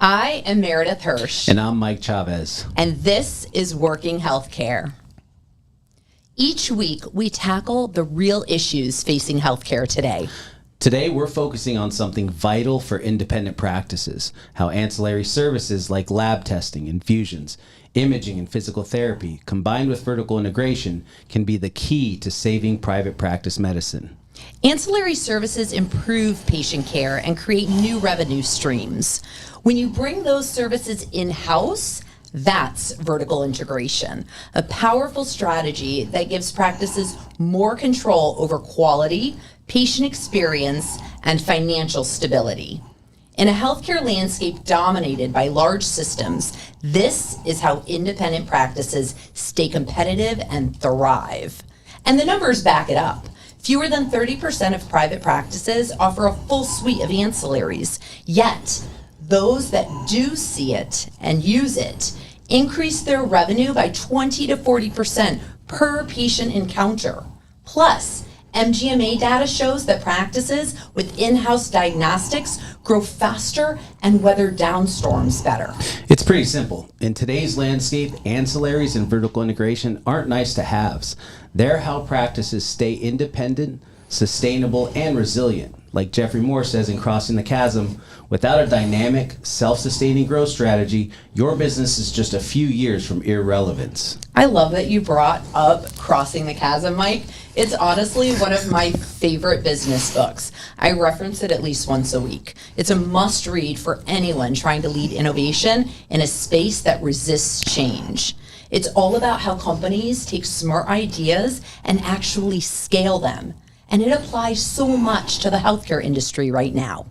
I am Meredith Hirsh. And I'm Mike Chavez. And this is Working Healthcare. Each week, we tackle the real issues facing healthcare today. Today, we're focusing on something vital for independent practices, how ancillary services like lab testing, infusions, imaging, and physical therapy, combined with vertical integration, can be the key to saving private practice medicine. Ancillary services improve patient care and create new revenue streams. When you bring those services in-house, that's vertical integration, a powerful strategy that gives practices more control over quality, patient experience, and financial stability. In a healthcare landscape dominated by large systems, this is how independent practices stay competitive and thrive. And the numbers back it up. Fewer than 30% of private practices offer a full suite of ancillaries, yet those that do see it and use it increase their revenue by 20 to 40% per patient encounter. Plus, MGMA data shows that practices with in-house diagnostics grow faster and weather downstorms better. It's pretty simple. In today's landscape, ancillaries and vertical integration aren't nice to haves. They're how practices stay independent, sustainable, and resilient. Like Jeffrey Moore says in Crossing the Chasm, without a dynamic, self-sustaining growth strategy, your business is just a few years from irrelevance. I love that you brought up Crossing the Chasm, Mike. It's honestly one of my favorite business books. I reference it at least once a week. It's a must-read for anyone trying to lead innovation in a space that resists change. It's all about how companies take smart ideas and actually scale them. And it applies so much to the healthcare industry right now.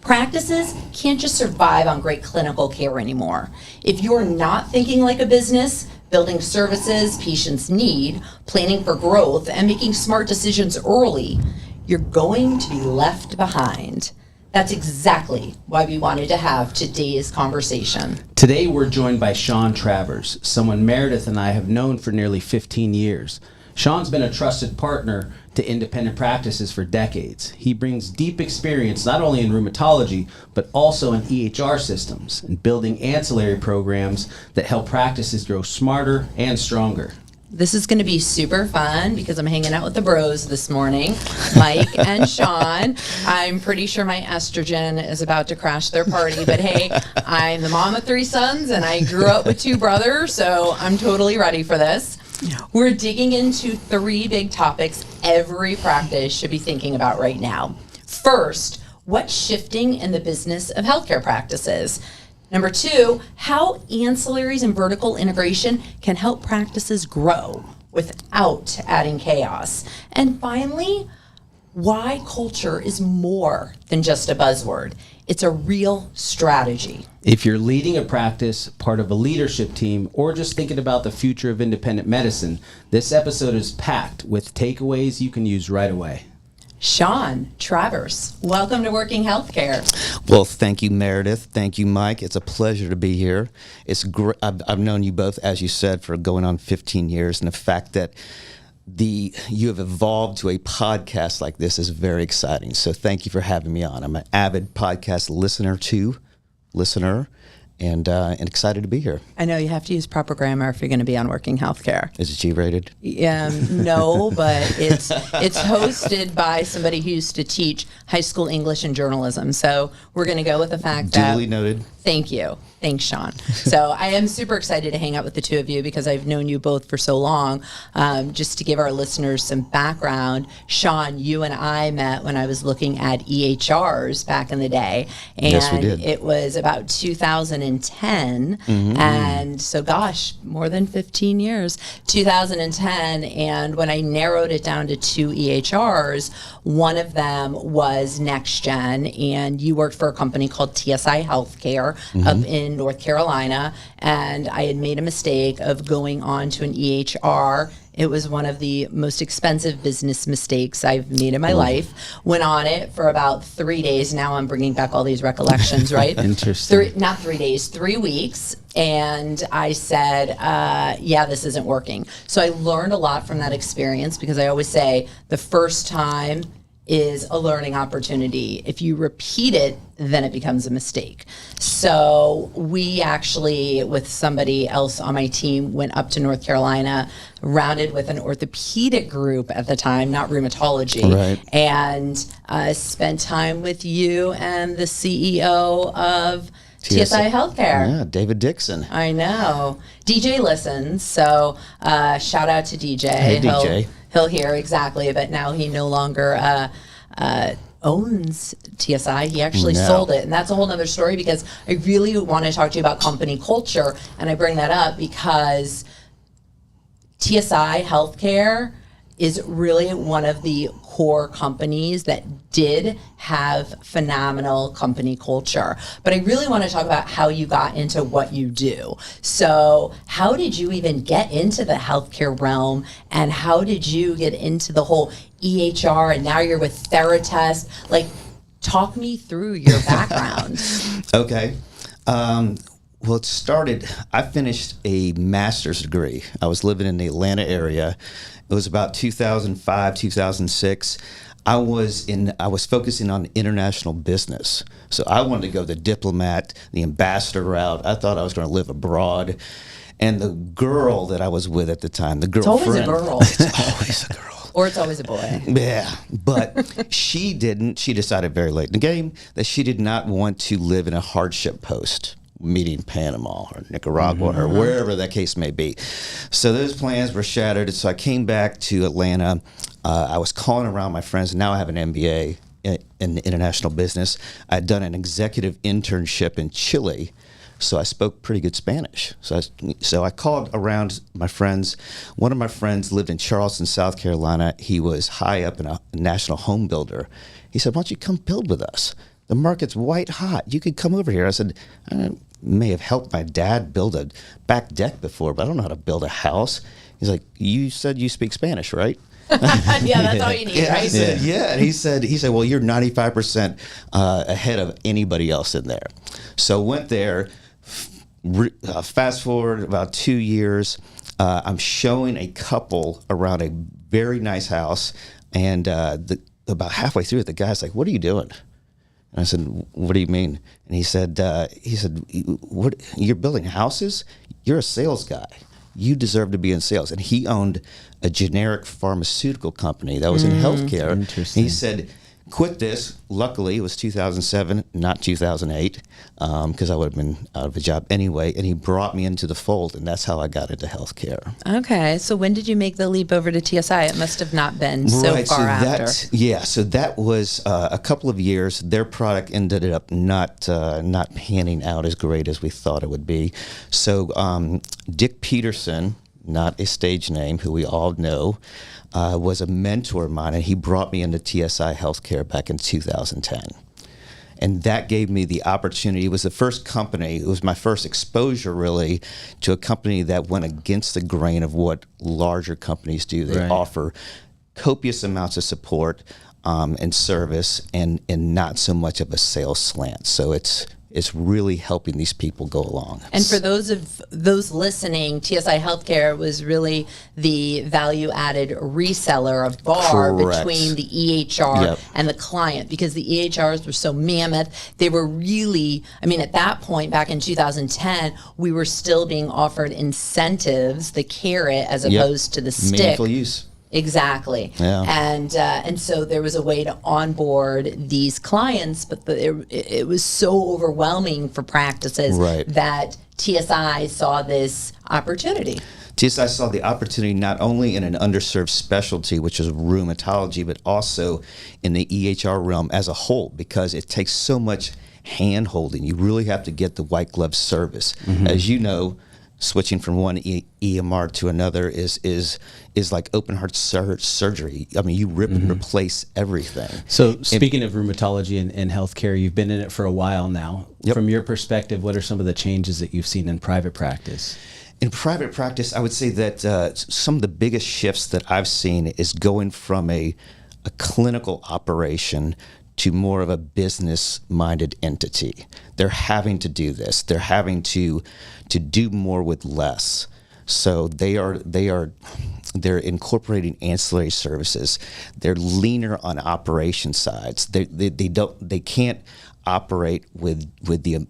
Practices can't just survive on great clinical care anymore. If you're not thinking like a business, building services patients need, planning for growth, and making smart decisions early, you're going to be left behind. That's exactly why we wanted to have today's conversation. Today, we're joined by Sean Travers, someone Meredith and I have known for nearly 15 years. Sean's been a trusted partner to independent practices for decades. He brings deep experience not only in rheumatology, but also in EHR systems and building ancillary programs that help practices grow smarter and stronger. This is going to be super fun because I'm hanging out with the bros this morning, Mike and Sean. I'm pretty sure my estrogen is about to crash their party, but hey, I'm the mom of 3 sons and I grew up with 2 brothers, so I'm totally ready for this. We're digging into 3 big topics every practice should be thinking about right now. First, what's shifting in the business of healthcare practices? Number 2, how ancillaries and vertical integration can help practices grow without adding chaos. And finally, why culture is more than just a buzzword. It's a real strategy. If you're leading a practice, part of a leadership team, or just thinking about the future of independent medicine, this episode is packed with takeaways you can use right away. Sean Travers, welcome to Working Healthcare. Well, thank you, Meredith. Thank you, Mike. It's a pleasure to be here. It's great. I've known you both, as you said, for going on 15 years, and the fact that you have evolved to a podcast like this is very exciting. So thank you for having me on. I'm an avid podcast listener, and excited to be here. I know you have to use proper grammar if you're going to be on Working Healthcare. Is it G-rated? No, but it's hosted by somebody who used to teach high school English and journalism. So we're going to go with the fact that... Duly noted. Thank you. Thanks, Sean. So I am super excited to hang out with the 2 of you because I've known you both for so long. Just to give our listeners some background, Sean, you and I met when I was looking at EHRs back in the day. And yes, we did. It was about 2010. Mm-hmm. And so, gosh, more than 15 years. 2010. And when I narrowed it down to 2 EHRs, one of them was NextGen. And you worked for a company called TSI Healthcare up in North Carolina, and I had made a mistake of going on to an EHR. It was one of the most expensive business mistakes I've made in my life. Went on it for about 3 days. Now I'm bringing back all these recollections, right? Interesting. Not 3 days, 3 weeks. And I said, yeah, this isn't working. So I learned a lot from that experience because I always say the first time is a learning opportunity. If you repeat it, then it becomes a mistake. So we actually, with somebody else on my team, went up to North Carolina, rounded with an orthopedic group at the time, not rheumatology, Right. and spent time with you and the CEO of TSI Healthcare. Yeah, David Dixon. I know. DJ listens, so shout out to DJ. Hey, DJ. He'll hear exactly, but now he no longer owns TSI. He actually No. sold it, and that's a whole other story, because I really want to talk to you about company culture, and I bring that up because TSI Healthcare is really one of the core companies that did have phenomenal company culture. But I really want to talk about how you got into what you do. So how did you even get into the healthcare realm, and how did you get into the whole EHR, and now you're with Theratest? Like, talk me through your background. Okay. Well, it started, I finished a master's degree. I was living in the Atlanta area. It was about 2005, 2006. I was focusing on international business. So I wanted to go the diplomat, the ambassador route. I thought I was going to live abroad. And the girl that I was with at the time, the girlfriend. It's always a girl. It's always a girl. Or it's always a boy. Yeah, but she didn't. She decided very late in the game that she did not want to live in a hardship post, meeting Panama or Nicaragua or wherever that case may be. So those plans were shattered. So I came back to Atlanta. I was calling around my friends. Now I have an MBA in international business. I'd done an executive internship in Chile, so I spoke pretty good Spanish. So I called around my friends. One of my friends lived in Charleston, South Carolina. He was high up in a national home builder. He said, "Why don't you come build with us? The market's white hot. You could come over here." I said, "I may have helped my dad build a back deck before, but I don't know how to build a house." He's like, "You said you speak Spanish, right?" Yeah, that's all you need, Yeah, right? I said, yeah. And he said, "Well, you're 95% ahead of anybody else in there." So went there. Fast forward about 2 years. I'm showing a couple around a very nice house, and about halfway through it, the guy's like, "What are you doing?" And I said, "What do you mean?" And he said, "What? You're building houses? You're a sales guy. You deserve to be in sales." And he owned a generic pharmaceutical company that was in healthcare. Interesting. He said, "Quit this." Luckily, it was 2007, not 2008, because I would have been out of a job anyway. And he brought me into the fold, and that's how I got into healthcare. Okay, so when did you make the leap over to TSI? It must have not been so far after. So that was a couple of years. Their product ended up not panning out as great as we thought it would be. So Dick Peterson, not a stage name, who we all know, was a mentor of mine, and he brought me into TSI Healthcare back in 2010. And that gave me the opportunity. It was the first company, it was my first exposure really to a company that went against the grain of what larger companies do. They Right. offer copious amounts of support and service, and not so much of a sales slant. So it's really helping these people go along. And for those listening, TSI Healthcare was really the value-added reseller of VAR Correct. between the EHR Yep. and the client, because the EHRs were so mammoth. They were really, I mean, at that point, back in 2010, we were still being offered incentives, the carrot, as Yep. opposed to the stick. Meaningful use. Exactly. Yeah. And so there was a way to onboard these clients, but it was so overwhelming for practices Right. that TSI saw this opportunity. TSI saw the opportunity not only in an underserved specialty, which is rheumatology, but also in the EHR realm as a whole, because it takes so much hand holding. You really have to get the white glove service. As you know, switching from one EMR to another is like open heart surgery. I mean, you rip and replace everything. So speaking of rheumatology and healthcare, you've been in it for a while now. Yep. From your perspective, what are some of the changes that you've seen in private practice? In private practice, I would say that some of the biggest shifts that I've seen is going from a clinical operation to more of a business-minded entity. They're having to do this. They're having to do more with less. So they're incorporating ancillary services. They're leaner on operation sides. They can't operate with the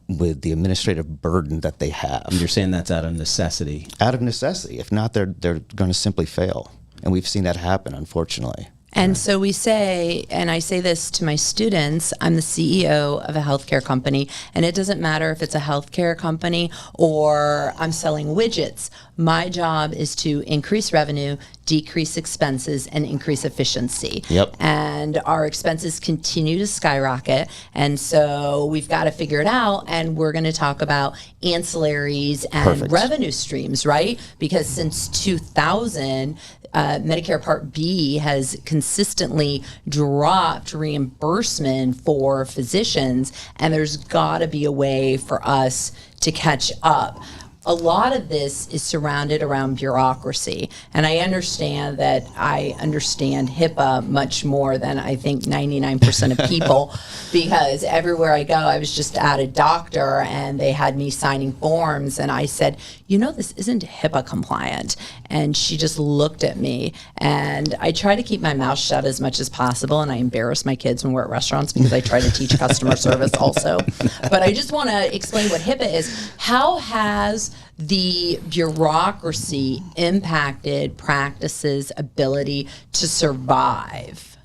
administrative burden that they have. And you're saying that's out of necessity. Out of necessity. If not, they're going to simply fail. And we've seen that happen, unfortunately. And so we say, and I say this to my students, I'm the CEO of a healthcare company, and it doesn't matter if it's a healthcare company or I'm selling widgets. My job is to increase revenue, decrease expenses, and increase efficiency. Yep. And our expenses continue to skyrocket, and so we've got to figure it out, and we're going to talk about ancillaries and Perfect. revenue streams, right? Because since 2000, Medicare Part B has consistently dropped reimbursement for physicians, and there's got to be a way for us to catch up. A lot of this is surrounded around bureaucracy, and I understand that I understand HIPAA much more than I think 99% of people, because everywhere I go, I was just at a doctor and they had me signing forms, and I said, this isn't HIPAA compliant. And she just looked at me, and I try to keep my mouth shut as much as possible, and I embarrass my kids when we're at restaurants because I try to teach customer service also. But I just want to explain what HIPAA is. How has the bureaucracy impacted practices' ability to survive?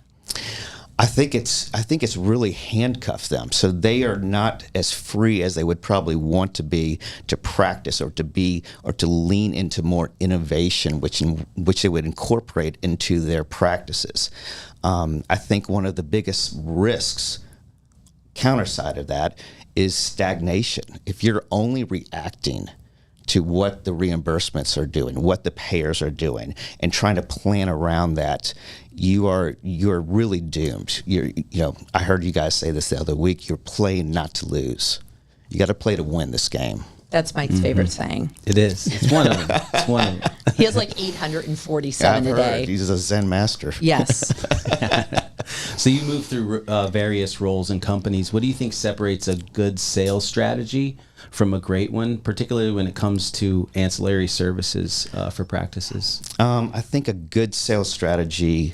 I think it's really handcuffed them, so they are not as free as they would probably want to be to practice or to lean into more innovation, which they would incorporate into their practices. I think one of the biggest risks, counterside of that, is stagnation. If you're only reacting to what the reimbursements are doing, what the payers are doing, and trying to plan around that, you're really doomed. I heard you guys say this the other week. You're playing not to lose. You got to play to win this game. That's Mike's favorite saying. It is. It's one of them. It's one of them. He has like 847 a day. He's a Zen master. Yes. So you move through various roles in companies. What do you think separates a good sales strategy from a great one, particularly when it comes to ancillary services for practices? I think a good sales strategy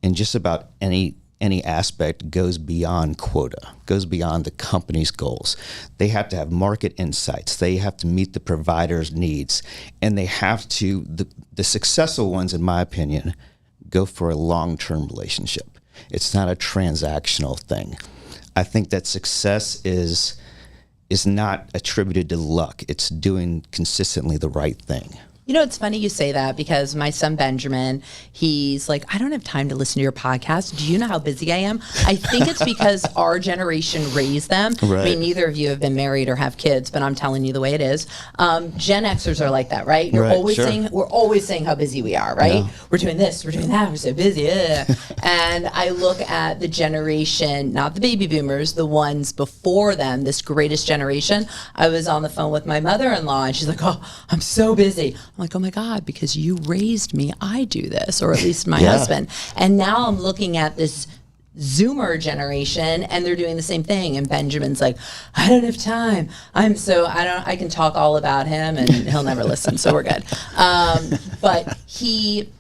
in just about any aspect goes beyond quota, goes beyond the company's goals. They have to have market insights. They have to meet the provider's needs, and they have to, the successful ones, in my opinion, go for a long-term relationship. It's not a transactional thing. I think that success is not attributed to luck. It's doing consistently the right thing. It's funny you say that, because my son Benjamin, he's like, I don't have time to listen to your podcast. Do you know how busy I am? I think it's because our generation raised them. Right. I mean, neither of you have been married or have kids, but I'm telling you the way it is. Gen Xers are like that, right? We're always saying how busy we are, right? Yeah. We're doing this, we're doing that, we're so busy. And I look at the generation, not the baby boomers, the ones before them, this greatest generation. I was on the phone with my mother-in-law, and she's like, oh, I'm so busy. I'm like, oh my God, because you raised me, I do this, or at least my husband. And now I'm looking at this Zoomer generation, and they're doing the same thing. And Benjamin's like, I don't have time. I can talk all about him, and he'll never listen, so we're good. But he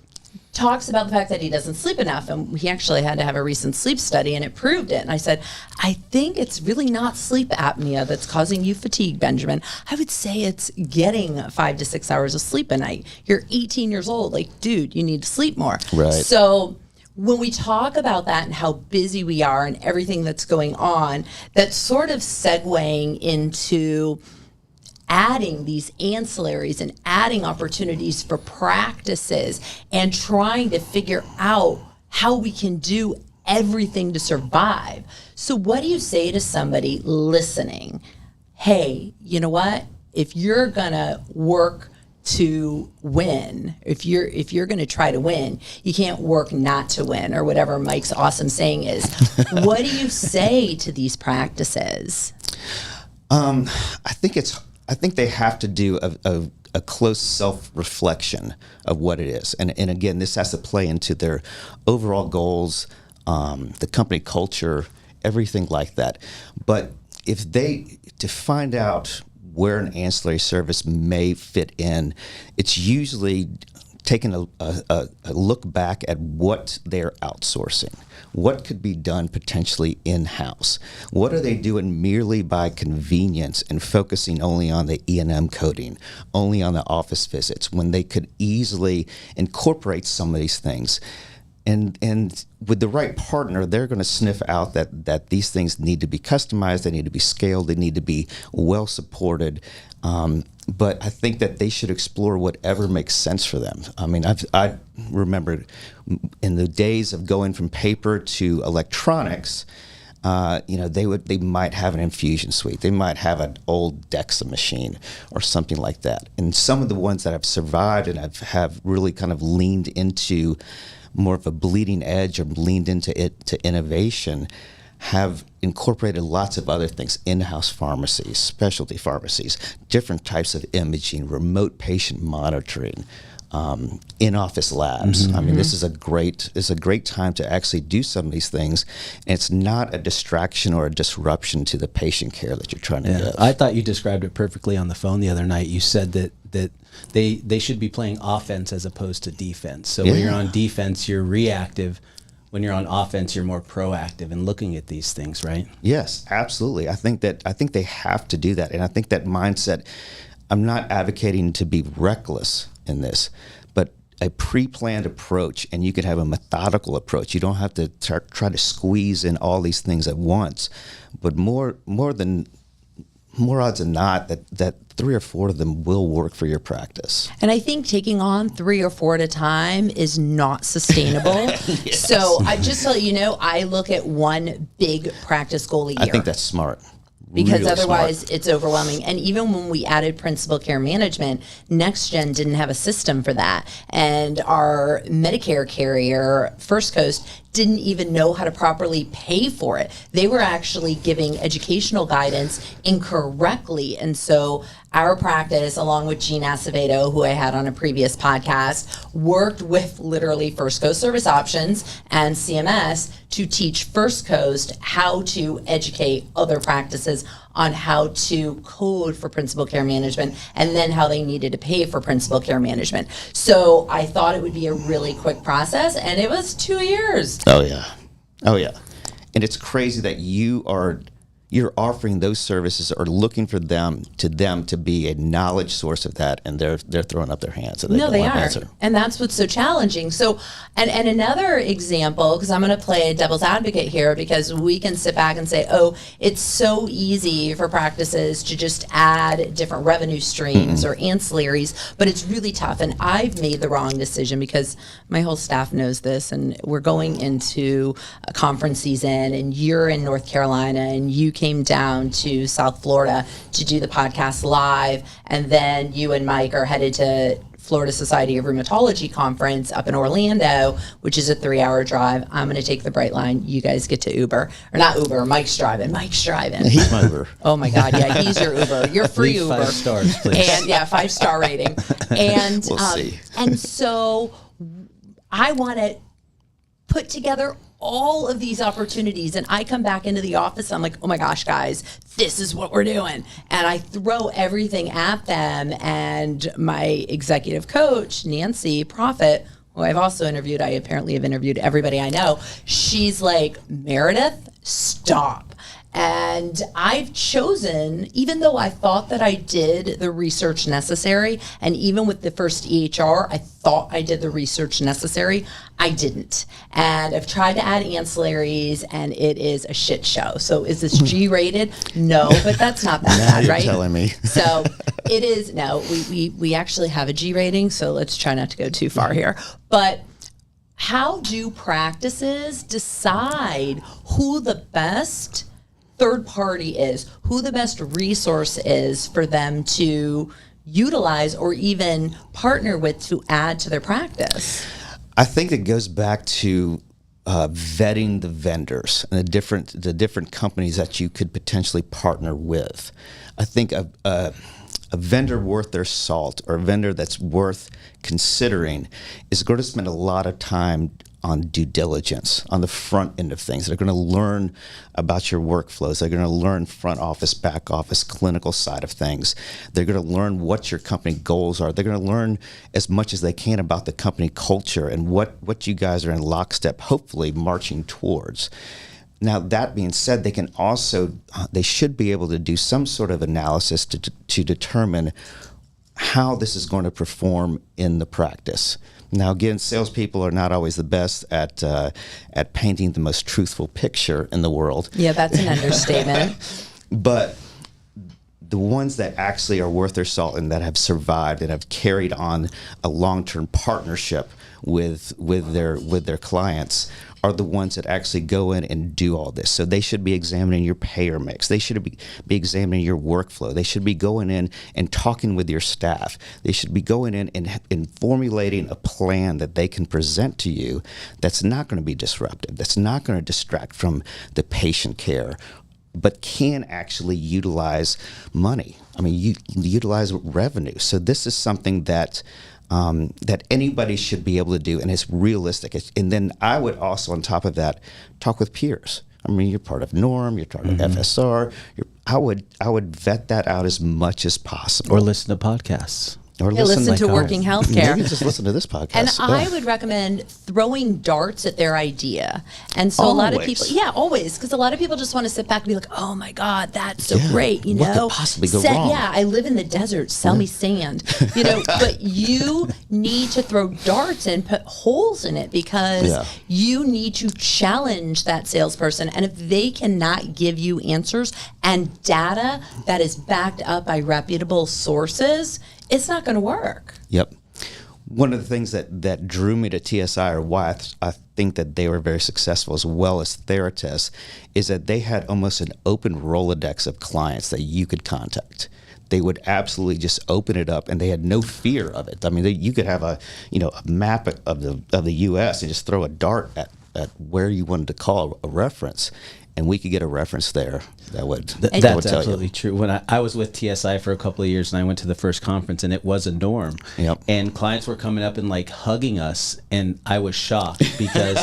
talks about the fact that he doesn't sleep enough, and he actually had to have a recent sleep study, and it proved it. And I said, I think it's really not sleep apnea that's causing you fatigue, Benjamin. I would say it's getting 5 to 6 hours of sleep a night. You're 18 years old. Like, dude, you need to sleep more. Right. So when we talk about that and how busy we are and everything that's going on, that's sort of segueing into adding these ancillaries and adding opportunities for practices and trying to figure out how we can do everything to survive. So what do you say to somebody listening? Hey, you know what? If you're gonna work to win, if you're going to try to win, you can't work not to win, or whatever Mike's awesome saying is. What do you say to these practices? I think they have to do a close self-reflection of what it is. And again, this has to play into their overall goals, the company culture, everything like that. But to find out where an ancillary service may fit in, it's usually taking a look back at what they're outsourcing. What could be done potentially in-house? What are they doing merely by convenience and focusing only on the E&M coding, only on the office visits, when they could easily incorporate some of these things? And with the right partner, they're going to sniff out that these things need to be customized, they need to be scaled, they need to be well supported. But I think that they should explore whatever makes sense for them. I mean, I remember in the days of going from paper to electronics, they might have an infusion suite, they might have an old DEXA machine or something like that. And some of the ones that have survived and have really kind of leaned into more of a bleeding edge or leaned into innovation have incorporated lots of other things: in-house pharmacies, specialty pharmacies, different types of imaging, remote patient monitoring, in-office labs. I mean, this is a great time to actually do some of these things, and it's not a distraction or a disruption to the patient care that you're trying to give. I thought you described it perfectly on the phone the other night. You said that they should be playing offense as opposed to defense. So when you're on defense, you're reactive. When you're on offense, you're more proactive in looking at these things, right? Yes, absolutely. I think they have to do that, and I think that mindset. I'm not advocating to be reckless in this, but a pre-planned approach, and you could have a methodical approach. You don't have to try to squeeze in all these things at once, but more odds than not that 3 or 4 of them will work for your practice. And I think taking on 3 or 4 at a time is not sustainable. Yes. So I just to let you know, I look at one big practice goal a year. I think that's smart. Because really otherwise smart. It's overwhelming. And even when we added principal care management, NextGen didn't have a system for that. And our Medicare carrier, First Coast, didn't even know how to properly pay for it. They were actually giving educational guidance incorrectly. And so our practice, along with Gene Acevedo, who I had on a previous podcast, worked with literally First Coast Service Options and CMS to teach First Coast how to educate other practices on how to code for principal care management, and then how they needed to pay for principal care management. So I thought it would be a really quick process, and it was 2 years. Oh yeah. And it's crazy that you're offering those services or looking for them to be a knowledge source of that, and they're throwing up their hands. So No, they are. Answer. And that's what's so challenging. So, and another example, because I'm going to play devil's advocate here, because we can sit back and say, oh, it's so easy for practices to just add different revenue streams or ancillaries, but it's really tough. And I've made the wrong decision, because my whole staff knows this, and we're going into a conference season, and you're in North Carolina, and you came down to South Florida to do the podcast live, and then you and Mike are headed to Florida Society of Rheumatology conference up in Orlando, which is a 3-hour drive. I'm going to take the Bright Line. You guys get to Uber. Or not Uber, Mike's driving. He's my Uber. Oh my God, yeah, he's your Uber. You're free Leave Uber. 5 stars, please. And 5-star rating. And We'll see. And so I want to put together all of these opportunities, and I come back into the office, I'm like, oh my gosh, guys, this is what we're doing. And I throw everything at them, and my executive coach, Nancy Prophet, who I've also interviewed, I apparently have interviewed everybody I know, she's like, Meredith, stop. And I've chosen, even though I thought that I did the research necessary, and even with the first EHR, I thought I did the research necessary, I didn't. And I've tried to add ancillaries, and it is a shit show. So is this G-rated? No, but that's not that Now bad, you're right? telling me. So it is, no, we actually have a G rating, so let's try not to go too far here. But how do practices decide who the best third party is, who the best resource is for them to utilize or even partner with to add to their practice? I think it goes back to vetting the vendors and the different companies that you could potentially partner with. I think a vendor worth their salt, or a vendor that's worth considering, is going to spend a lot of time on due diligence on the front end of things. They're going to learn about your workflows. They're going to learn front office, back office, clinical side of things. They're going to learn what your company goals are. They're going to learn as much as they can about the company culture and what you guys are in lockstep, hopefully marching towards. Now, that being said, they should be able to do some sort of analysis to determine how this is going to perform in the practice. Now, again, salespeople are not always the best at painting the most truthful picture in the world. Yeah, that's an understatement. But the ones that actually are worth their salt and that have survived and have carried on a long-term partnership with their clients are the ones that actually go in and do all this. So they should be examining your payer mix. They should be examining your workflow. They should be going in and talking with your staff. They should be going in and formulating a plan that they can present to you that's not going to be disruptive, that's not going to distract from the patient care, but can actually utilize money. I mean, utilize revenue. So this is something that anybody should be able to do, and it's realistic. And then I would also, on top of that, talk with peers. I mean, you're part of NORM, you're part of FSR. I would vet that out as much as possible. Or listen to podcasts. Or listen to Working Healthcare. Maybe just listen to this podcast. And I would recommend throwing darts at their idea. And so a lot of people, always, because a lot of people just want to sit back and be like, oh my God, that's so great. You what know, could possibly go wrong? Yeah, I live in the desert. Sell me sand. You know, but you need to throw darts and put holes in it because you need to challenge that salesperson. And if they cannot give you answers and data that is backed up by reputable sources, it's not going to work. Yep. One of the things that drew me to TSI, or why I think that they were very successful as well as Theratis, is that they had almost an open Rolodex of clients that you could contact. They would absolutely just open it up, and they had no fear of it. I mean, you could have a map of the U.S. and just throw a dart at where you wanted to call a reference, and we could get a reference there that would That's absolutely true. When I was with TSI for a couple of years, and I went to the first conference, and it was a norm. Yep. And clients were coming up and like hugging us, and I was shocked because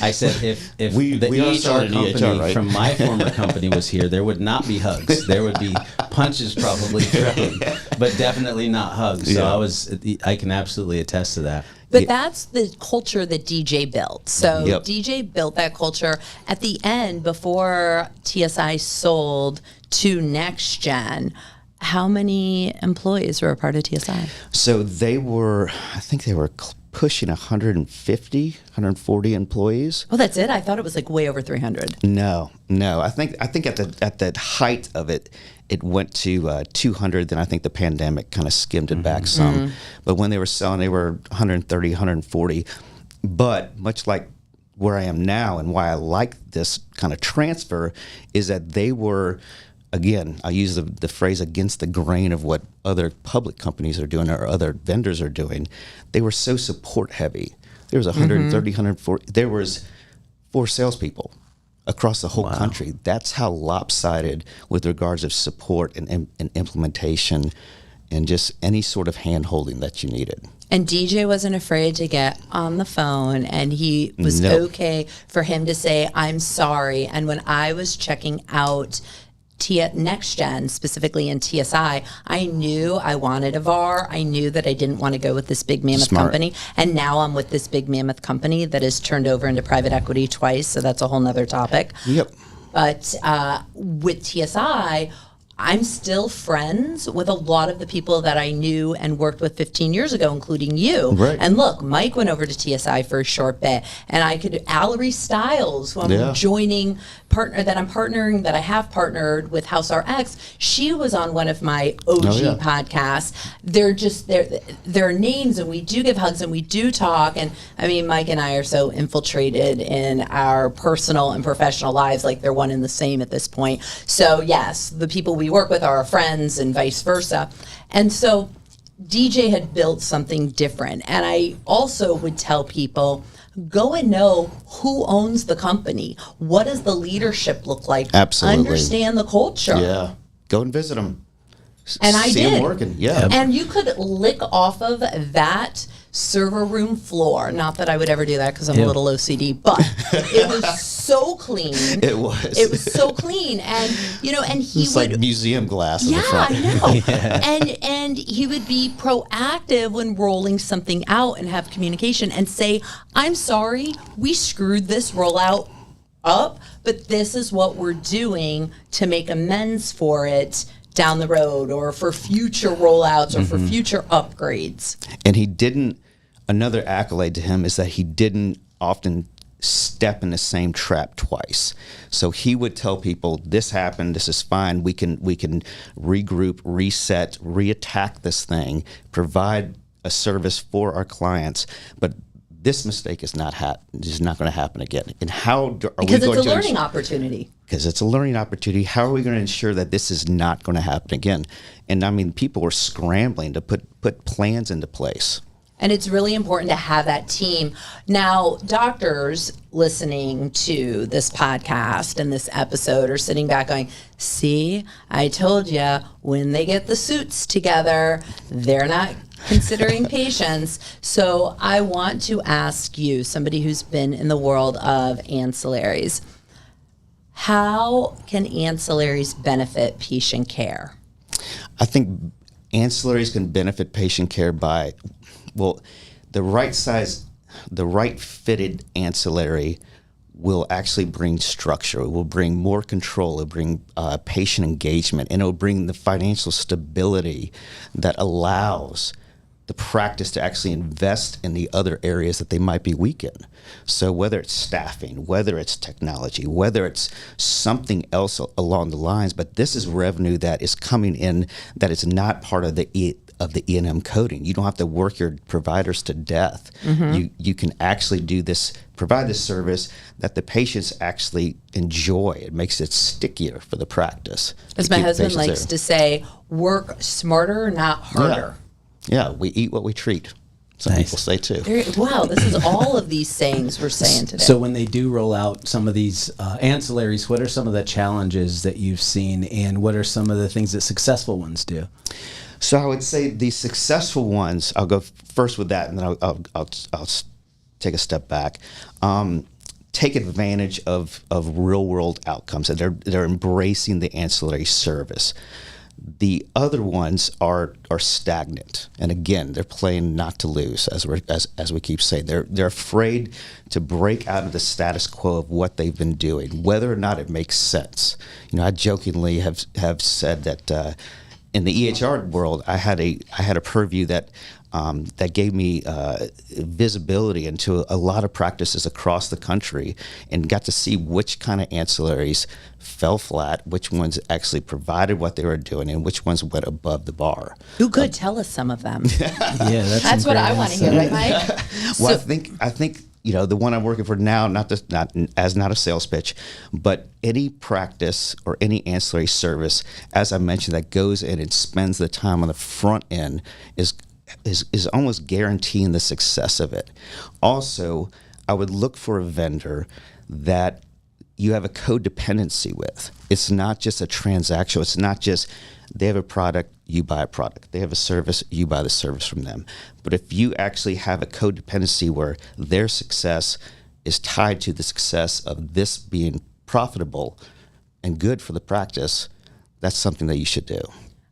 I said, if the EHR company right? from my former company was here, there would not be hugs. There would be punches probably thrown, but definitely not hugs. So I can absolutely attest to that. But that's the culture that DJ built. So DJ built that culture. At the end, before TSI sold to NextGen, how many employees were a part of TSI? So I think they were pushing 150, 140 employees. Oh, that's it? I thought it was like way over 300. No. I think at the height of it, it went to 200. Then I think the pandemic kind of skimmed it back some. But when they were selling, they were 130, 140. But much like where I am now, and why I like this kind of transfer, is that they were, again, I use the phrase against the grain of what other public companies are doing or other vendors are doing. They were so support heavy. There was 130, 140. There was 4 salespeople across the whole country. That's how lopsided with regards of support and implementation and just any sort of hand-holding that you needed. And DJ wasn't afraid to get on the phone, and he was okay for him to say, I'm sorry. And when I was checking out NextGen, specifically in TSI, I knew I wanted a VAR. I knew that I didn't want to go with this big mammoth company. And now I'm with this big mammoth company that is turned over into private equity twice. So that's a whole nother topic. Yep. But with TSI, I'm still friends with a lot of the people that I knew and worked with 15 years ago, including you. Right. And look, Mike went over to TSI for a short bit, and I could, Allery Styles, who I'm joining, that I have partnered with House RX, she was on one of my OG podcasts. They're names, and we do give hugs and we do talk. And I mean, Mike and I are so infiltrated in our personal and professional lives, like they're one and the same at this point. So yes, the people we work with are our friends and vice versa. And so DJ had built something different. And I also would tell people, go and know who owns the company. What does the leadership look like? Absolutely. Understand the culture. Yeah. Go and visit them. And I did. See them working. Yeah. And you could lick off of that server room floor. Not that I would ever do that because I'm a little OCD, but it was so clean. It was. It was so clean, and and he It's would like museum glass in the yeah, front. I know. And he would be proactive when rolling something out and have communication and say, "I'm sorry, we screwed this rollout up, but this is what we're doing to make amends for it down the road or for future rollouts or for future upgrades." And he didn't, another accolade to him is that he didn't often step in the same trap twice. So he would tell people, this happened, this is fine, we can regroup, reset, reattack this thing, provide a service for our clients, but this mistake is not going to happen again. And how are we going to... Because it's a learning opportunity. Because it's a learning opportunity. How are we going to ensure that this is not going to happen again? And I mean, people were scrambling to put plans into place. And it's really important to have that team. Now, doctors listening to this podcast and this episode are sitting back going, see, I told you, when they get the suits together, they're not considering patients. So I want to ask you, somebody who's been in the world of ancillaries, how can ancillaries benefit patient care? I think ancillaries can benefit patient care by, well, the right size, the right fitted ancillary will actually bring structure. It will bring more control. It will bring patient engagement, and it will bring the financial stability that allows the practice to actually invest in the other areas that they might be weak in. So whether it's staffing, whether it's technology, whether it's something else along the lines, but this is revenue that is coming in that is not part of the E&M coding. You don't have to work your providers to death. You can actually do this, provide this service that the patients actually enjoy. It makes it stickier for the practice. As my husband likes to say, work smarter, not harder. Yeah, we eat what we treat. Some people say too. Wow, this is all of these sayings we're saying today. So when they do roll out some of these ancillaries, what are some of the challenges that you've seen, and what are some of the things that successful ones do? So I would say the successful ones, I'll go first with that, and then I'll take a step back. Take advantage of real world outcomes, and they're embracing the ancillary service. The other ones are stagnant, and again, they're playing not to lose, as we keep saying. They're afraid to break out of the status quo of what they've been doing, whether or not it makes sense. I jokingly have said that in the EHR world, I had a purview that gave me visibility into a lot of practices across the country, and got to see which kind of ancillaries fell flat, which ones actually provided what they were doing, and which ones went above the bar. You could tell us some of them. Yeah, that's what I want to hear, right, Mike? Well, I think the one I'm working for now, not a sales pitch, but any practice or any ancillary service, as I mentioned, that goes in and spends the time on the front end is almost guaranteeing the success of it. Also, I would look for a vendor that you have a codependency with. It's not just a transaction. It's not just they have a product, you buy a product. They have a service, you buy the service from them. But if you actually have a codependency where their success is tied to the success of this being profitable and good for the practice, that's something that you should do.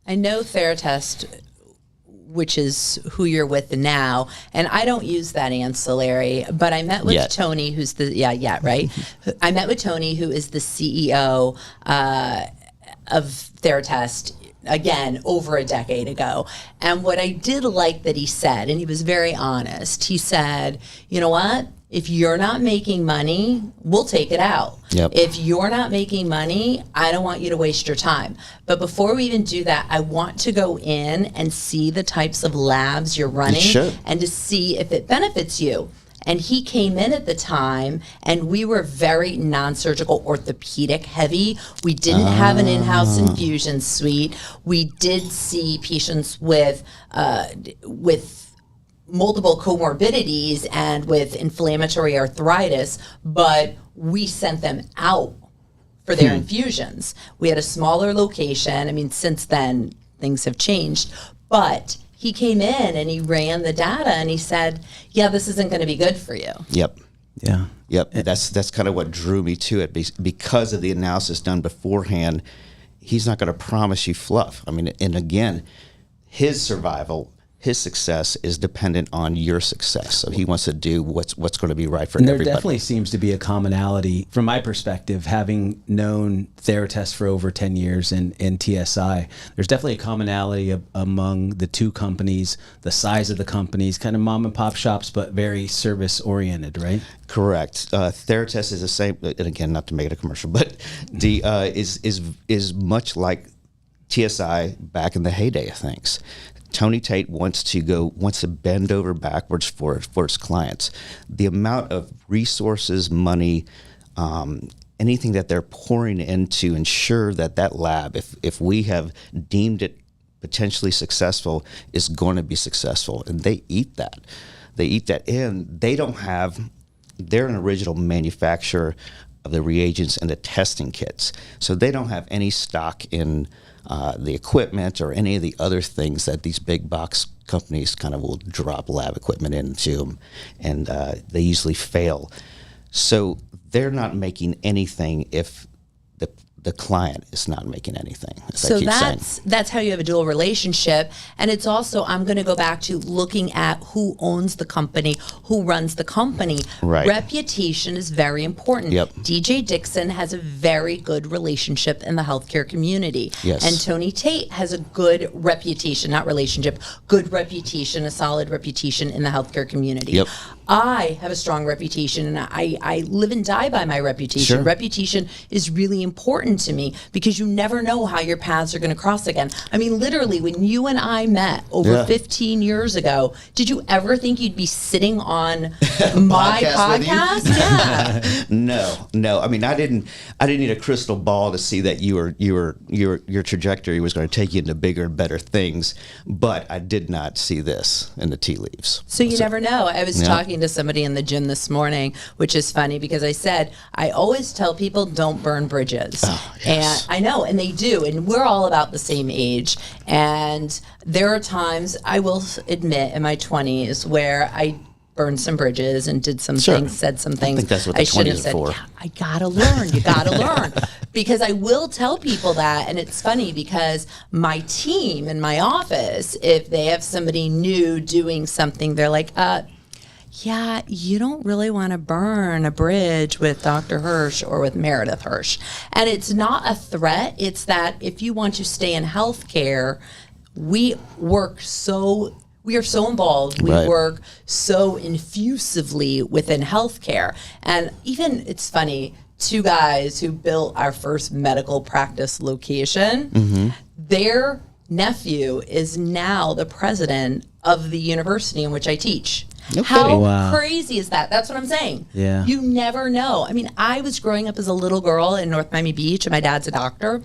I know Theratest, which is who you're with now, and I don't use that ancillary, but I met with Tony, who's right? I met with Tony, who is the CEO of Theratest, again, over a decade ago. And what I did like that he said, and he was very honest, he said, you know what? If you're not making money, we'll take it out. Yep. If you're not making money, I don't want you to waste your time. But before we even do that, I want to go in and see the types of labs you're running and to see if it benefits you. And he came in at the time, and we were very non-surgical orthopedic heavy. We didn't have an in-house infusion suite. We did see patients with multiple comorbidities and with inflammatory arthritis, but we sent them out for their infusions. We had a smaller location. I mean, since then, things have changed, but he came in and he ran the data and he said, yeah, this isn't going to be good for you. Yep. Yeah. Yep. That's kind of what drew me to it, because of the analysis done beforehand. He's not going to promise you fluff. I mean, and again, his survival, his success is dependent on your success. So he wants to do what's going to be right for everybody. There definitely seems to be a commonality, from my perspective, having known Theratest for over 10 years and TSI. There's definitely a commonality among the two companies, the size of the companies, kind of mom and pop shops, but very service oriented, right? Correct. Theratest is the same, and again, not to make it a commercial, but is much like TSI back in the heyday of things. Tony Tate wants to bend over backwards for its clients. The amount of resources, money, anything that they're pouring in to ensure that lab, if we have deemed it potentially successful, is going to be successful, and they eat that. They eat that, and they're an original manufacturer of the reagents and the testing kits, so they don't have any stock in the equipment or any of the other things that these big box companies kind of will drop lab equipment into them, and they usually fail. So they're not making anything if the client is not making anything. So that's how you have a dual relationship. And it's also, I'm going to go back to looking at who owns the company, who runs the company. Right. Reputation is very important. Yep. DJ Dixon has a very good relationship in the healthcare community. Yes. And Tony Tate has a good reputation, not relationship, good reputation, a solid reputation in the healthcare community. Yep. I have a strong reputation, and I live and die by my reputation. Sure. Reputation is really important to me because you never know how your paths are going to cross again. I mean, literally, when you and I met over 15 years ago, did you ever think you'd be sitting on my podcast? Yeah. No. I mean, I didn't need a crystal ball to see that your trajectory was going to take you into bigger and better things, but I did not see this in the tea leaves. So you never know. I was talking to somebody in the gym this morning, which is funny because I said, I always tell people don't burn bridges. Oh, yes. And I know, and they do. And we're all about the same age. And there are times, I will admit, in my 20s where I burned some bridges and did some things, said some things. I think that's what the 20s are for. Yeah, I gotta learn. You gotta learn. Because I will tell people that, and it's funny because my team in my office, if they have somebody new doing something, they're like, yeah, you don't really want to burn a bridge with Dr. Hirsh or with Meredith Hirsh. And it's not a threat. It's that if you want to stay in healthcare, we are so involved. We work so infusively within healthcare. And even, it's funny, two guys who built our first medical practice location, their nephew is now the president of the university in which I teach. No How crazy is that? That's what I'm saying. Yeah. You never know. I mean, I was growing up as a little girl in North Miami Beach, and my dad's a doctor.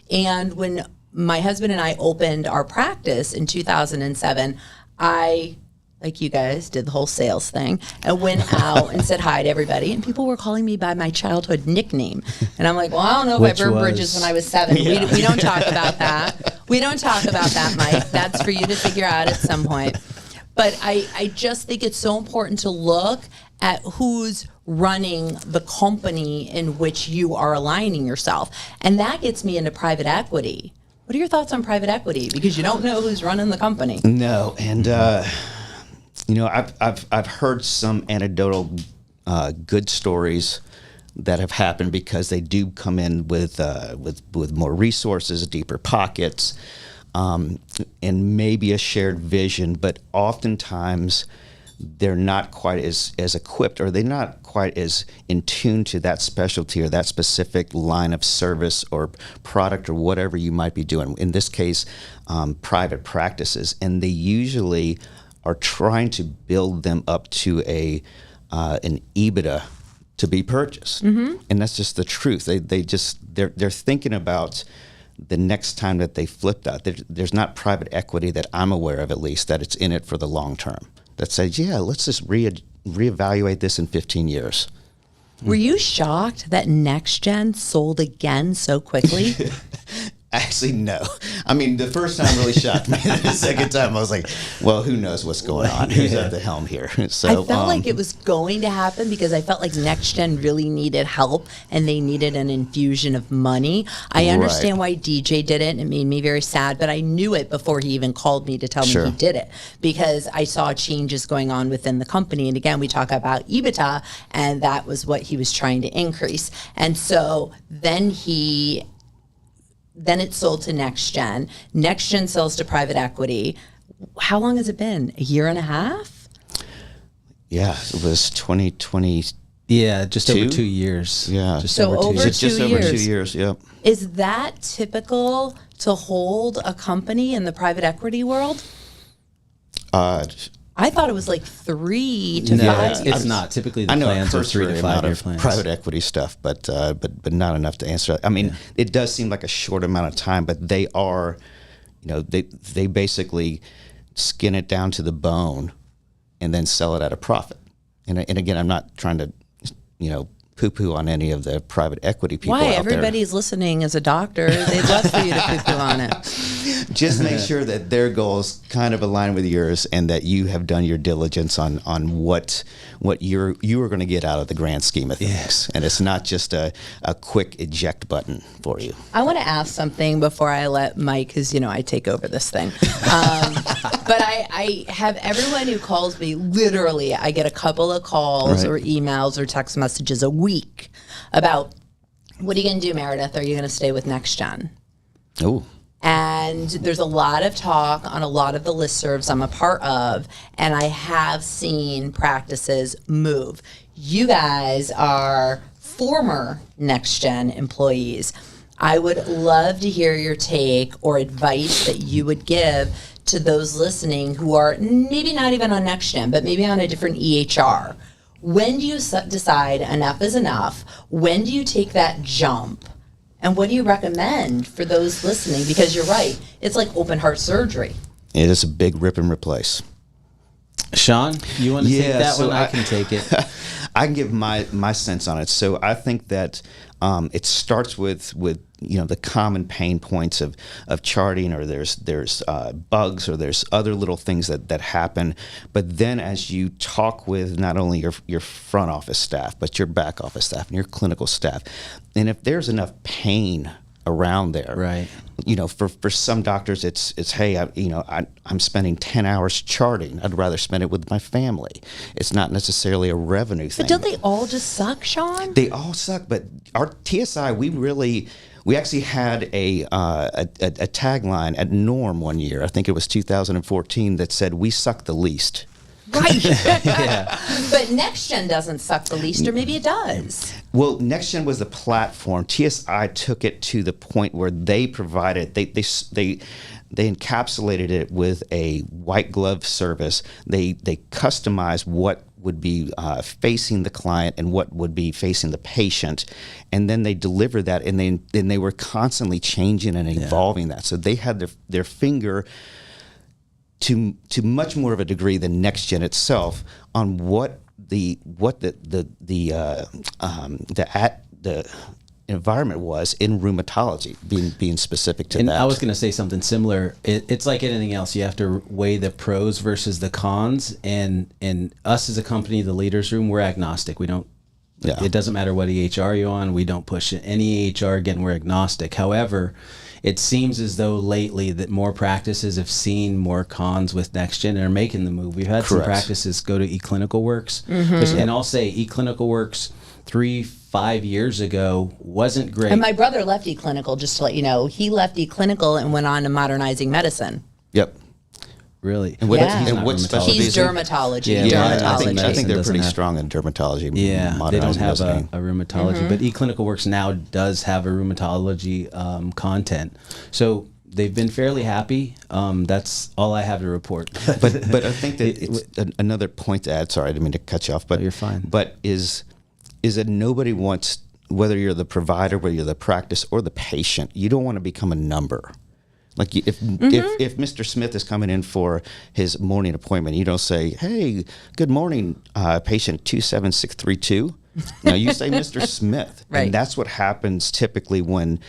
And when my husband and I opened our practice in 2007, I, like you guys, did the whole sales thing and went out and said hi to everybody. And people were calling me by my childhood nickname. And I'm like, well, I don't know if I burned bridges when I was 7. Yeah. We don't talk about that. We don't talk about that, Mike. That's for you to figure out at some point. But I just think it's so important to look at who's running the company in which you are aligning yourself. And that gets me into private equity. What are your thoughts on private equity? Because you don't know who's running the company. No, and I've heard some anecdotal good stories that have happened because they do come in with more resources, deeper pockets, and maybe a shared vision, but oftentimes they're not quite as equipped, or they're not quite as in tune to that specialty or that specific line of service or product or whatever you might be doing. In this case, private practices, and they usually are trying to build them up to an EBITDA to be purchased, and that's just the truth. They're thinking about the next time that they flip that. There's not private equity that I'm aware of, at least, that it's in it for the long term. That says, yeah, let's just reevaluate this in 15 years. Were you shocked that NextGen sold again so quickly? Actually, no. I mean, the first time really shocked me. The second time, I was like, well, who knows what's going on? Who's at the helm here? So I felt like it was going to happen because I felt like NextGen really needed help and they needed an infusion of money. I understand why DJ did it and it made me very sad, but I knew it before he even called me to tell me he did it because I saw changes going on within the company. And again, we talk about EBITDA, and that was what he was trying to increase. And so then it sold to NextGen. NextGen sells to private equity. How long has it been? A year and a half? Yeah, it was 2020. Yeah, just over 2 years. Yeah. Just So over 2 years. Just over 2 years, yep. Is that typical to hold a company in the private equity world? I thought it was like 3 to 5 years. It's not. Typically, the plans are 3 to 5 year plans. Private equity stuff, but not enough to answer. I mean, it does seem like a short amount of time, but they are, they basically skin it down to the bone, and then sell it at a profit. And again, I'm not trying to, poo-poo on any of the private equity people out Why? there. Everybody's listening as a doctor. They'd love for you to poo-poo on it. Just make sure that their goals kind of align with yours and that you have done your diligence on what you are going to get out of the grand scheme of things. And it's not just a quick eject button for you. I want to ask something before I let Mike, because, I take over this thing. But I have everyone who calls me, literally, I get a couple of calls or emails or text messages a week about, what are you going to do, Meredith? Are you going to stay with NextGen? Oh. And there's a lot of talk on a lot of the listservs I'm a part of, and I have seen practices move. You guys are former NextGen employees. I would love to hear your take or advice that you would give to those listening who are maybe not even on NextGen, but maybe on a different EHR. When do you decide enough is enough? When do you take that jump? And what do you recommend for those listening? Because you're right, it's like open heart surgery. It is a big rip and replace. Sean, you want to take that one? I can take it. I can give my sense on it. So I think that it starts with the common pain points of charting, or there's bugs, or there's other little things that happen. But then as you talk with not only your front office staff, but your back office staff and your clinical staff, and if there's enough pain around there, right? For some doctors, it's hey, I'm spending 10 hours charting. I'd rather spend it with my family. It's not necessarily a revenue thing. But don't they all just suck, Sean? They all suck. But our TSI, we actually had a tagline at Norm one year. I think it was 2014 that said, "We suck the least." Right. But NextGen doesn't suck the least, or maybe it does. Well, NextGen was the platform. TSI took it to the point where they provided, they encapsulated it with a white glove service. They customized what would be facing the client and what would be facing the patient, and then they delivered that, and then they were constantly changing and evolving that. So they had their finger to much more of a degree than NextGen itself on what the environment was in rheumatology, being specific to and that. I was going to say something similar. It's like anything else. You have to weigh the pros versus the cons. And us as a company, the Leaders Room, we're agnostic. We don't. Yeah. It doesn't matter what EHR you're on. We don't push any EHR. Again, we're agnostic. However, it seems as though lately that more practices have seen more cons with NextGen and are making the move. We've had some practices go to eClinicalWorks. Mm-hmm. And I'll say eClinicalWorks 3-5 years ago wasn't great. And my brother left eClinical, just to let you know. He left eClinical and went on to Modernizing Medicine. Yep. Really? And what specialty? He's dermatology. Dermatology. I think they're pretty strong in dermatology. Yeah, they don't have a rheumatology. But eClinicalWorks now does have a rheumatology content. So they've been fairly happy. That's all I have to report. but I think that it's another point to add. Sorry, I didn't mean to cut you off. But you're fine. But is that nobody wants, whether you're the provider, whether you're the practice, or the patient, you don't want to become a number. Like if Mr. Smith is coming in for his morning appointment, you don't say, "Hey, good morning, patient 27632." No, you say Mr. Smith. Right. And that's what happens typically when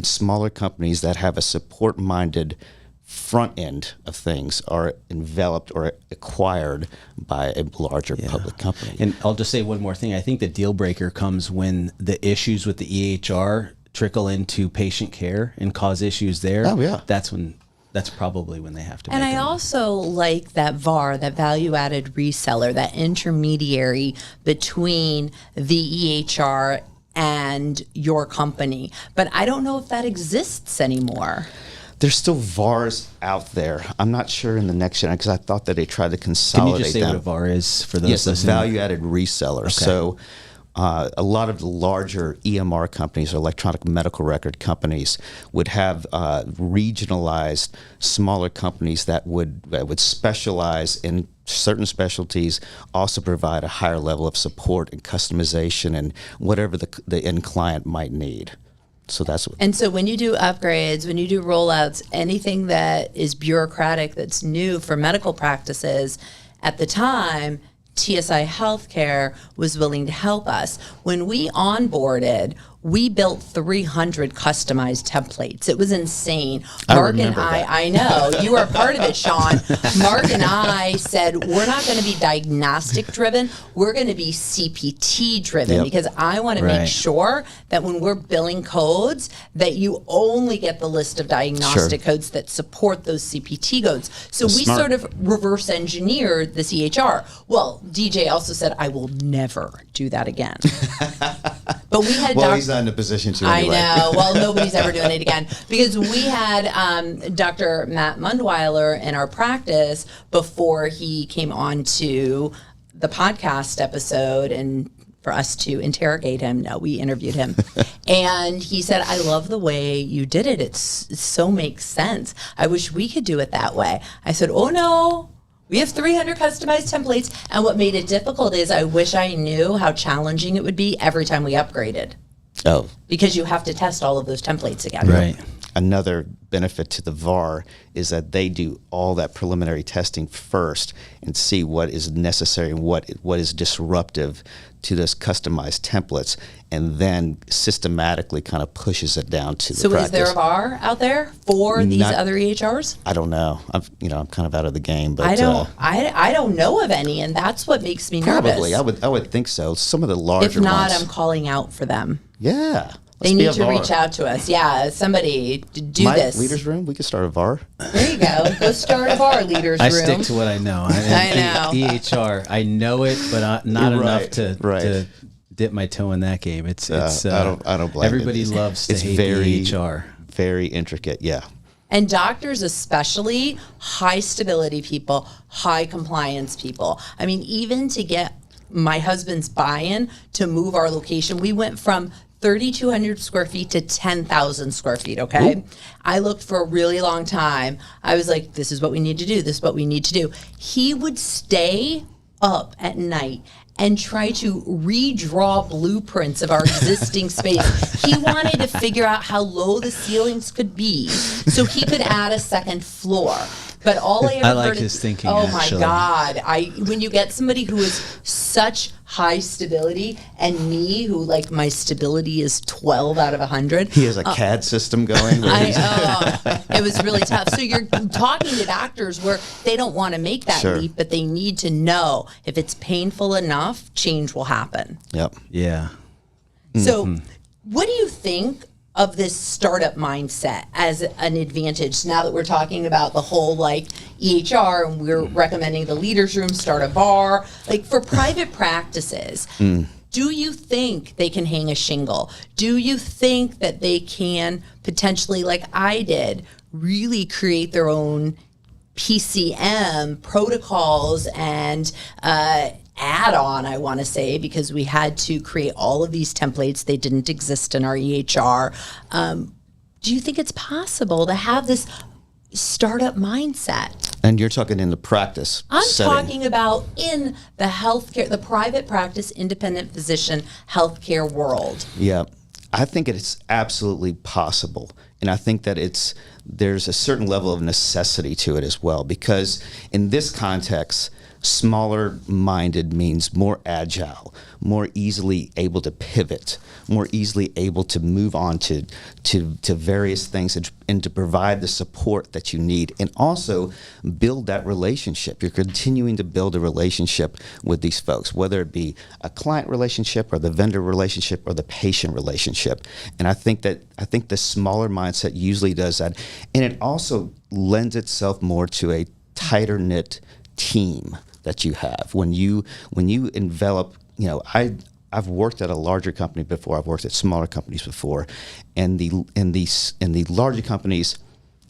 smaller companies that have a support-minded front end of things are enveloped or acquired by a larger public company. And I'll just say one more thing. I think the deal breaker comes when the issues with the EHR trickle into patient care and cause issues there. Oh, yeah. That's probably when they have to And make I also like that VAR, that value-added reseller, that intermediary between the EHR and your company. But I don't know if that exists anymore. There's still VARs out there. I'm not sure in the next gen because I thought that they tried to Can consolidate you just say them. what a VAR is for those Yes, a listening? value-added reseller. So a lot of the larger EMR companies or electronic medical record companies would have regionalized smaller companies that would specialize in certain specialties, also provide a higher level of support and customization and whatever the end client might need. So that's what. And so when you do upgrades, when you do rollouts, anything that is bureaucratic, that's new for medical practices, at the time, TSI Healthcare was willing to help us. When we onboarded, we built 300 customized templates. It was insane. Mark and I know, you were a part of it, Sean. Mark and I said, we're not going to be diagnostic driven. We're going to be CPT driven because I want to make sure that when we're billing codes, that you only get the list of diagnostic codes that support those CPT codes. So we sort of reverse engineered the CHR. Well, DJ also said, I will never do that again. But we had He's not in a position to anyway. I know. Well, nobody's ever doing it again because we had Dr. Matt Mundweiler in our practice before he came on to the podcast episode and for us to interrogate him. No, we interviewed him. And he said, I love the way you did it. It so makes sense. I wish we could do it that way. I said, oh, no. We have 300 customized templates, and what made it difficult is I wish I knew how challenging it would be every time we upgraded. Oh. Because you have to test all of those templates again. Right. Another benefit to the VAR is that they do all that preliminary testing first and see what is necessary and what is disruptive to those customized templates, and then systematically kind of pushes it down to the practice. So is there a VAR out there for these other EHRs? I don't know. I'm kind of out of the game, but I don't know of any, and that's what makes me probably nervous. I would think so. Some of the larger If not, ones, I'm calling out for them. yeah. They need to reach out to us. Yeah, somebody do this. Leaders room, we could start a VAR. There you go. Go start a VAR, leaders room. I stick to what I know. I know. EHR, I know it, but not enough Right, to right. dip my toe in that game. It's I don't blame everybody it. loves to It's hate very EHR. Very intricate, yeah. And doctors especially, high stability people, high compliance people. I mean, even to get my husband's buy-in to move our location, we went from 3,200 square feet to 10,000 square feet, okay? Ooh. I looked for a really long time. I was like, this is what we need to do. This is what we need to do. He would stay up at night and try to redraw blueprints of our existing space. He wanted to figure out how low the ceilings could be so he could add a second floor. But all I ever like heard his thinking, oh actually. my God. When you get somebody who is such high stability, and me, who like my stability is 12 out of 100. He has a CAD system going. It was really tough. So you're talking to doctors where they don't want to make that leap, but they need to know if it's painful enough, change will happen. Yep. Yeah. So what do you think of this startup mindset as an advantage now that we're talking about the whole like EHR and we're recommending the leaders room, start a bar, like for private practices, do you think they can hang a shingle? Do you think that they can potentially, like I did, really create their own PCM protocols and add-on, I want to say, because we had to create all of these templates. They didn't exist in our EHR. Do you think it's possible to have this startup mindset? And you're talking in the practice setting. Talking about in the healthcare, the private practice, independent physician healthcare world. Yeah. I think it's absolutely possible. And I think that there's a certain level of necessity to it as well, because in this context, Smaller minded means more agile, more easily able to pivot, more easily able to move on to various things and to provide the support that you need, and also build that relationship. You're continuing to build a relationship with these folks, whether it be a client relationship or the vendor relationship or the patient relationship. And I think the smaller mindset usually does that. And it also lends itself more to a tighter knit team that you have when you envelop. I've worked at a larger company before. I've worked at smaller companies before, and the larger companies,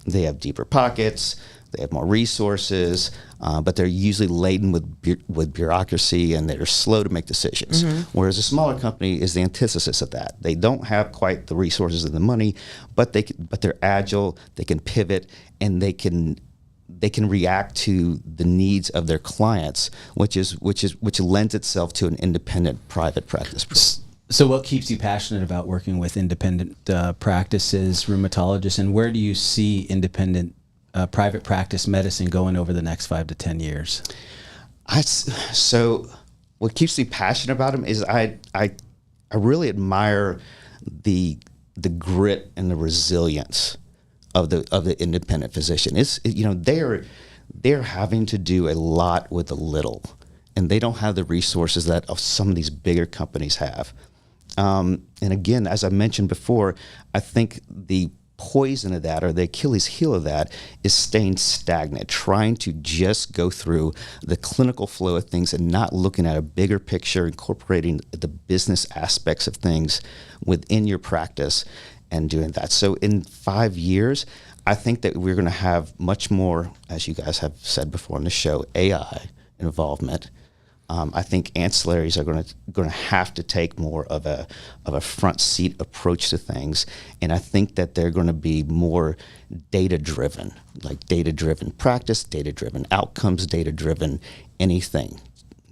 they have deeper pockets, they have more resources, but they're usually laden with bureaucracy, and they're slow to make decisions. Whereas a smaller company is the antithesis of that. They don't have quite the resources and the money, but they're agile. They can pivot, and they can react to the needs of their clients, which lends itself to an independent private practice. So what keeps you passionate about working with independent practices, rheumatologists, and where do you see independent private practice medicine going over the next 5 to 10 years? So what keeps me passionate about them is I really admire the grit and the resilience of the independent physician. They're having to do a lot with a little, and they don't have the resources that some of these bigger companies have. And again, as I mentioned before, I think the poison of that, or the Achilles heel of that, is staying stagnant, trying to just go through the clinical flow of things and not looking at a bigger picture, incorporating the business aspects of things within your practice and doing that. So in 5 years, I think that we're going to have much more, as you guys have said before on the show, AI involvement. I think ancillaries are going to have to take more of a front seat approach to things, and I think that they're going to be more data driven, like data driven practice, data driven outcomes, data driven anything,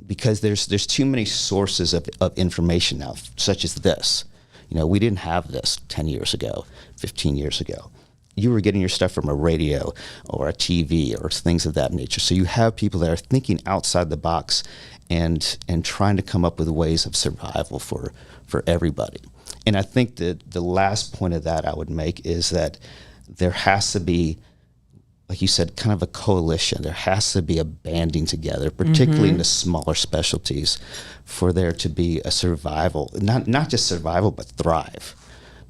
because there's too many sources of information now, such as this. We didn't have this 10 years ago, 15 years ago. You were getting your stuff from a radio or a TV or things of that nature. So you have people that are thinking outside the box and trying to come up with ways of survival for everybody. And I think that the last point of that I would make is that there has to be, like you said, kind of a coalition. There has to be a banding together, particularly in the smaller specialties, for there to be a survival, not just survival, but thrive.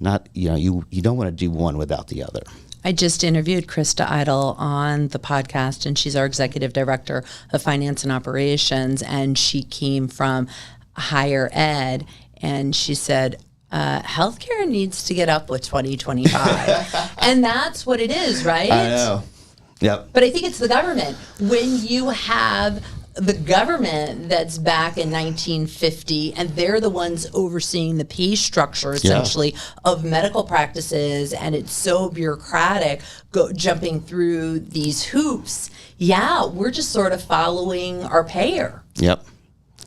Not, you don't want to do one without the other. I just interviewed Krista Idle on the podcast, and she's our executive director of finance and operations, and she came from higher ed, and she said, healthcare needs to get up with 2025. And that's what it is, right? I know. Yep. But I think it's the government. When you have the government that's back in 1950, and they're the ones overseeing the pay structure, essentially, of medical practices, and it's so bureaucratic, jumping through these hoops. Yeah, we're just sort of following our payer. Yep.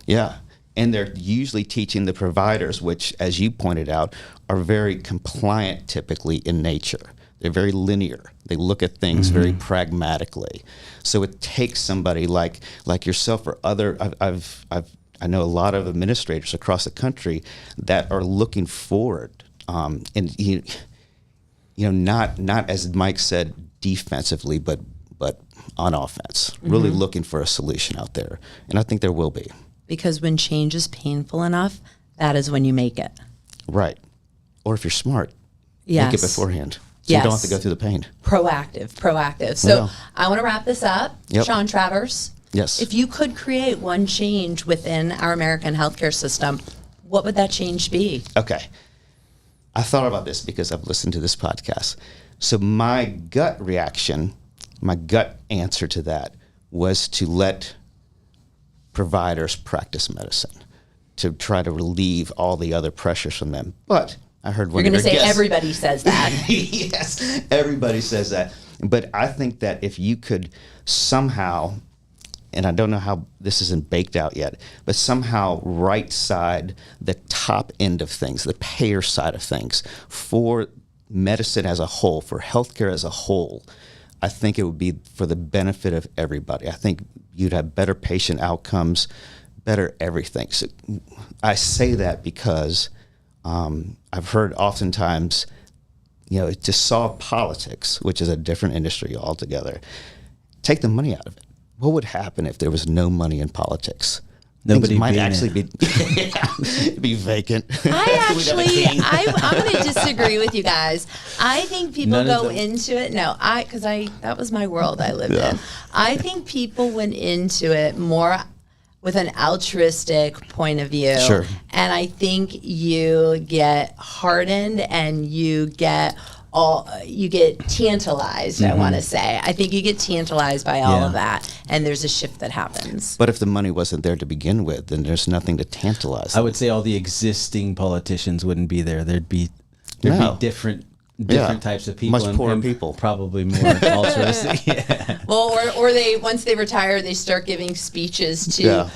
Yeah. And they're usually teaching the providers, which, as you pointed out, are very compliant typically in nature. They're very linear. They look at things very pragmatically. So it takes somebody like yourself or other. I know a lot of administrators across the country that are looking forward, and not as Mike said defensively, but on offense. Really looking for a solution out there, and I think there will be. Because when change is painful enough, that is when you make it. Right. Or if you're smart, yes. make it beforehand. So you don't have to go through the pain. Proactive. So I want to wrap this up. Yep. Sean Travers. Yes. If you could create one change within our American healthcare system, what would that change be? Okay. I thought about this because I've listened to this podcast. So my gut reaction, my gut answer to that was to let providers practice medicine, to try to relieve all the other pressures from them. But I heard one. You're going to say everybody says that. Yes, everybody says that. But I think that if you could somehow, and I don't know how this isn't baked out yet, but somehow right side the top end of things, the payer side of things, for medicine as a whole, for healthcare as a whole, I think it would be for the benefit of everybody. I think you'd have better patient outcomes, better everything. So I say that because I've heard oftentimes, to solve politics, which is a different industry altogether, take the money out of it. What would happen if there was no money in politics? Nobody Things might being actually it. be vacant. I'm going to disagree with you guys. I think people go into it. No, because that was my world I lived in. I think people went into it more with an altruistic point of view. Sure. And I think you get hardened and you get tantalized, I want to say. I think you get tantalized by all of that, and there's a shift that happens. But if the money wasn't there to begin with, then there's nothing to tantalize them. I would say all the existing politicians wouldn't be there. There'd be different types of people. Much poorer people. Probably more altruistic. Well, or they once they retire, they start giving speeches to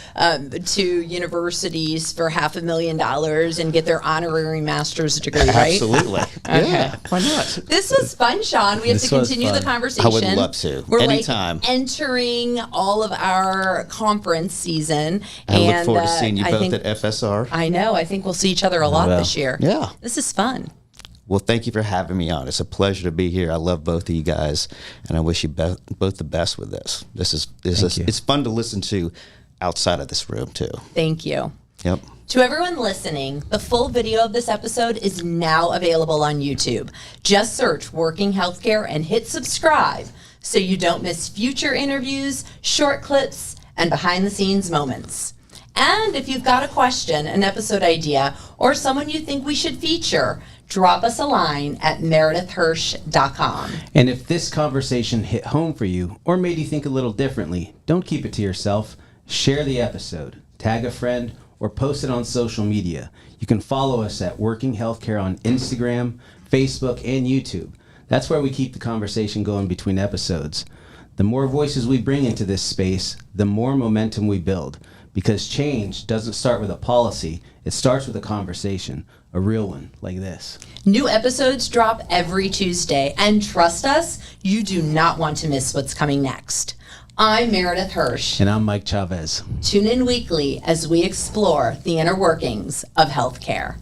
universities for $500,000 and get their honorary master's degree, right? Absolutely. Yeah. Why not? This was fun, Sean. We have to continue the conversation. I would love to. We're Anytime. Entering all of our conference season. I look forward to seeing you both at FSR. I know. I think we'll see each other a lot this year. Yeah. This is fun. Well, thank you for having me on. It's a pleasure to be here. I love both of you guys, and I wish you both the best with this. It's fun to listen to outside of this room too. Thank you. Yep. To everyone listening, the full video of this episode is now available on YouTube. Just search Working Healthcare and hit subscribe so you don't miss future interviews, short clips, and behind-the-scenes moments. And if you've got a question, an episode idea, or someone you think we should feature, drop us a line at meredithhirsh.com. And if this conversation hit home for you or made you think a little differently, don't keep it to yourself. Share the episode, tag a friend, or post it on social media. You can follow us at Working Healthcare on Instagram, Facebook, and YouTube. That's where we keep the conversation going between episodes. The more voices we bring into this space, the more momentum we build. Because change doesn't start with a policy, it starts with a conversation, a real one like this. New episodes drop every Tuesday, and trust us, you do not want to miss what's coming next. I'm Meredith Hirsh. And I'm Mike Chavez. Tune in weekly as we explore the inner workings of healthcare.